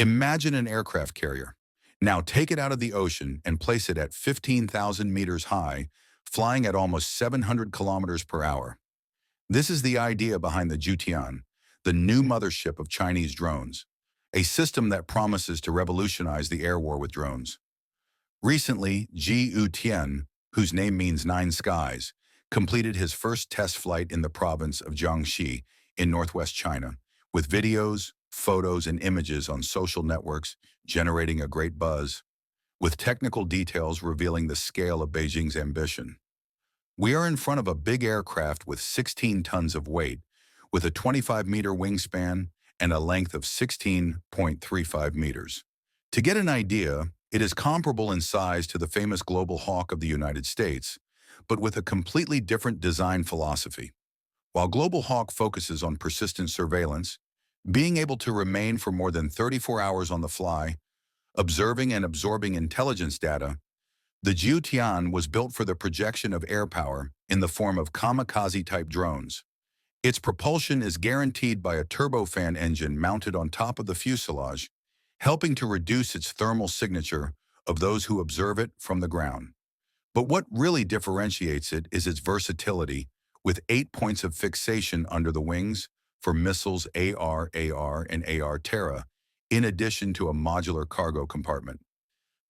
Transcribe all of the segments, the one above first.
Imagine an aircraft carrier. Now take it out of the ocean and place it at 15,000 meters high, flying at almost 700 kilometers per hour. This is the idea behind the Jutian, the new mothership of Chinese drones, a system that promises to revolutionize the air war with drones. Recently, Ji Tian, whose name means nine skies, completed his first test flight in the province of Jiangxi in northwest China, with videos, photos, and images on social networks generating a great buzz, with technical details revealing the scale of Beijing's ambition. We are in front of a big aircraft with 16 tons of weight, with a 25-meter wingspan and a length of 16.35 meters. To get an idea, it is comparable in size to the famous Global Hawk of the United States, but with a completely different design philosophy. While Global Hawk focuses on persistent surveillance, being able to remain for more than 34 hours on the fly, observing and absorbing intelligence data, the Jiutian was built for the projection of air power in the form of kamikaze-type drones. Its propulsion is guaranteed by a turbofan engine mounted on top of the fuselage, helping to reduce its thermal signature of those who observe it from the ground. But what really differentiates it is its versatility, with 8 points of fixation under the wings for missiles AR, and AR-Terra, in addition to a modular cargo compartment.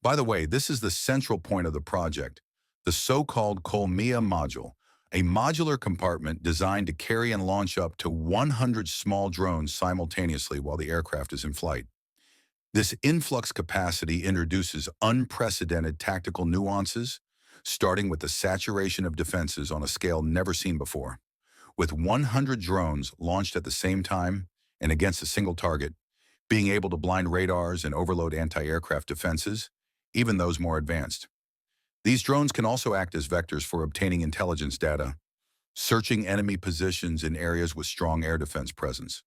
By the way, this is the central point of the project, the so-called Colmia module, a modular compartment designed to carry and launch up to 100 small drones simultaneously while the aircraft is in flight. This influx capacity introduces unprecedented tactical nuances, starting with the saturation of defenses on a scale never seen before. With 100 drones launched at the same time and against a single target, being able to blind radars and overload anti-aircraft defenses, even those more advanced. These drones can also act as vectors for obtaining intelligence data, searching enemy positions in areas with strong air defense presence.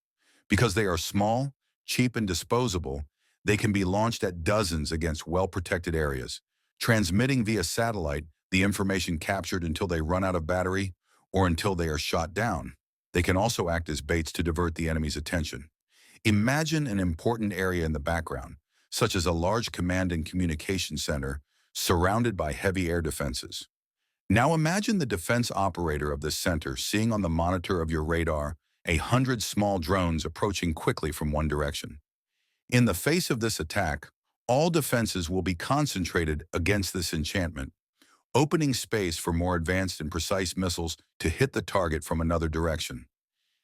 Because they are small, cheap, and disposable, they can be launched at dozens against well-protected areas, transmitting via satellite the information captured until they run out of battery or until they are shot down. They can also act as baits to divert the enemy's attention. Imagine an important area in the background, such as a large command and communication center surrounded by heavy air defenses. Now imagine the defense operator of this center seeing on the monitor of your radar 100 small drones approaching quickly from one direction. In the face of this attack, all defenses will be concentrated against this enchantment, opening space for more advanced and precise missiles to hit the target from another direction.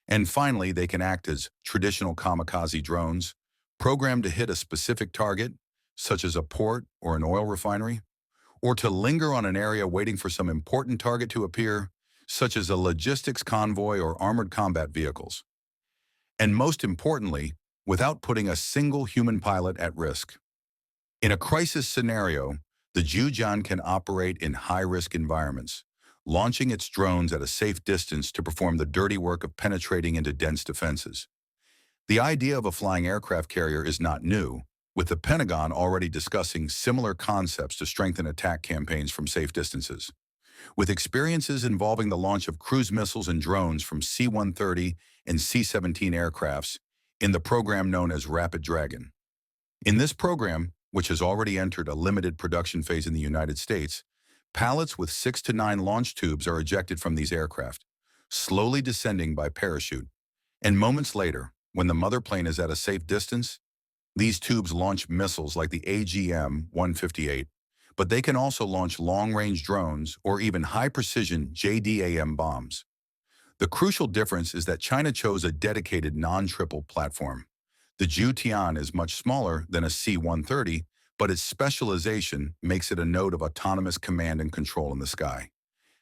And finally, they can act as traditional kamikaze drones, programmed to hit a specific target, such as a port or an oil refinery, or to linger on an area waiting for some important target to appear, such as a logistics convoy or armored combat vehicles. And most importantly, without putting a single human pilot at risk. In a crisis scenario, the Jiutian can operate in high-risk environments, launching its drones at a safe distance to perform the dirty work of penetrating into dense defenses. The idea of a flying aircraft carrier is not new, with the Pentagon already discussing similar concepts to strengthen attack campaigns from safe distances. With experiences involving the launch of cruise missiles and drones from C-130 and C-17 aircrafts in the program known as Rapid Dragon. In this program, which has already entered a limited production phase in the United States, pallets with 6 to 9 launch tubes are ejected from these aircraft, slowly descending by parachute. And moments later, when the mother plane is at a safe distance, these tubes launch missiles like the AGM-158, but they can also launch long-range drones or even high-precision JDAM bombs. The crucial difference is that China chose a dedicated non-triple platform. The Jiutian is much smaller than a C-130, but its specialization makes it a node of autonomous command and control in the sky.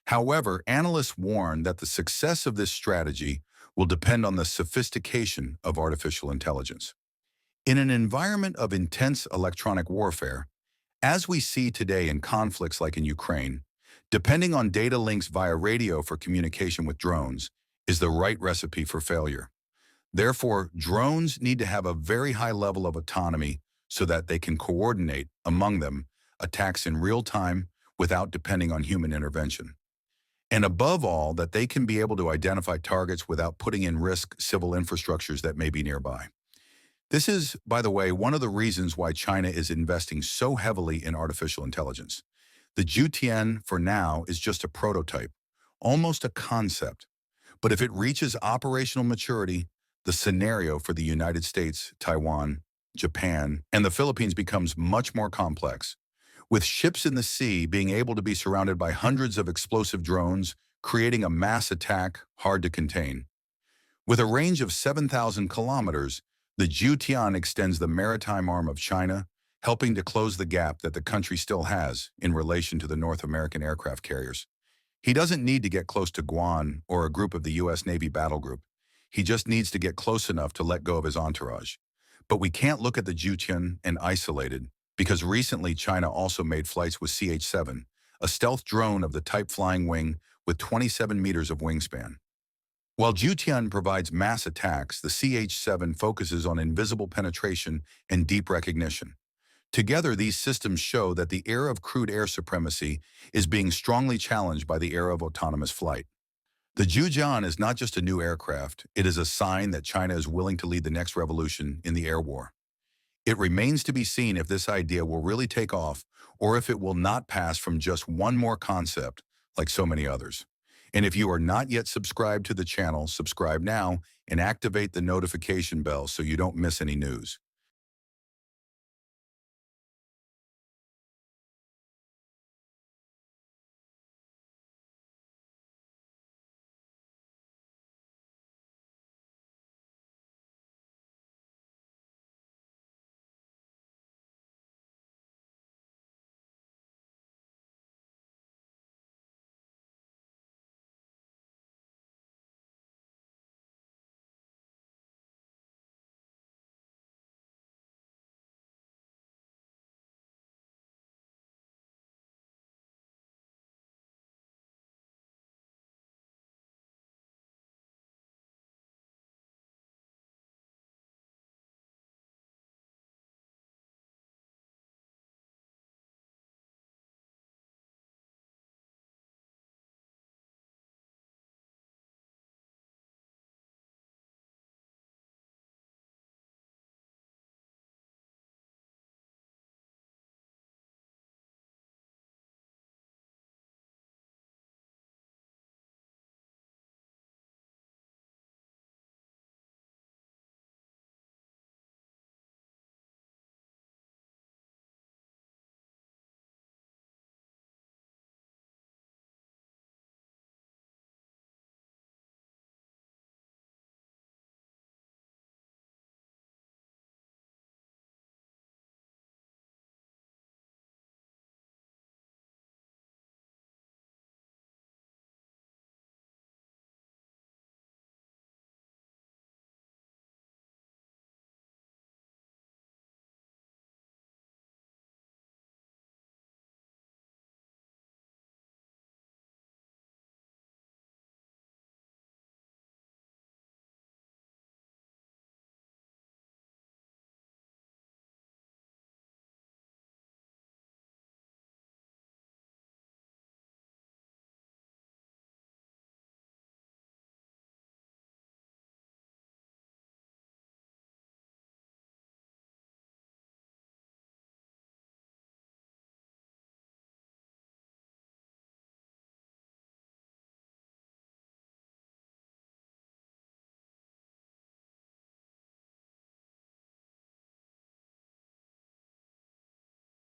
However, analysts warn that the success of this strategy will depend on the sophistication of artificial intelligence. In an environment of intense electronic warfare, as we see today in conflicts like in Ukraine, depending on data links via radio for communication with drones is the right recipe for failure. Therefore, drones need to have a very high level of autonomy so that they can coordinate, among them, attacks in real time without depending on human intervention. And above all, that they can be able to identify targets without putting in risk civil infrastructures that may be nearby. This is, by the way, one of the reasons why China is investing so heavily in artificial intelligence. The Zhutian, for now, is just a prototype, almost a concept. But if it reaches operational maturity, the scenario for the United States, Taiwan, Japan, and the Philippines becomes much more complex. With ships in the sea being able to be surrounded by hundreds of explosive drones, creating a mass attack hard to contain. With a range of 7,000 kilometers, the Zhutian extends the maritime arm of China, helping to close the gap that the country still has in relation to the North American aircraft carriers. He doesn't need to get close to Guam or a group of the U.S. Navy battle group. He just needs to get close enough to let go of his entourage. But we can't look at the Zhutian and isolate it, because recently China also made flights with CH-7, a stealth drone of the type flying wing with 27 meters of wingspan. While Zhutian provides mass attacks, the CH-7 focuses on invisible penetration and deep recognition. Together, these systems show that the era of crude air supremacy is being strongly challenged by the era of autonomous flight. The Zhujian is not just a new aircraft, it is a sign that China is willing to lead the next revolution in the air war. It remains to be seen if this idea will really take off or if it will not pass from just one more concept like so many others. And if you are not yet subscribed to the channel, subscribe now and activate the notification bell so you don't miss any news.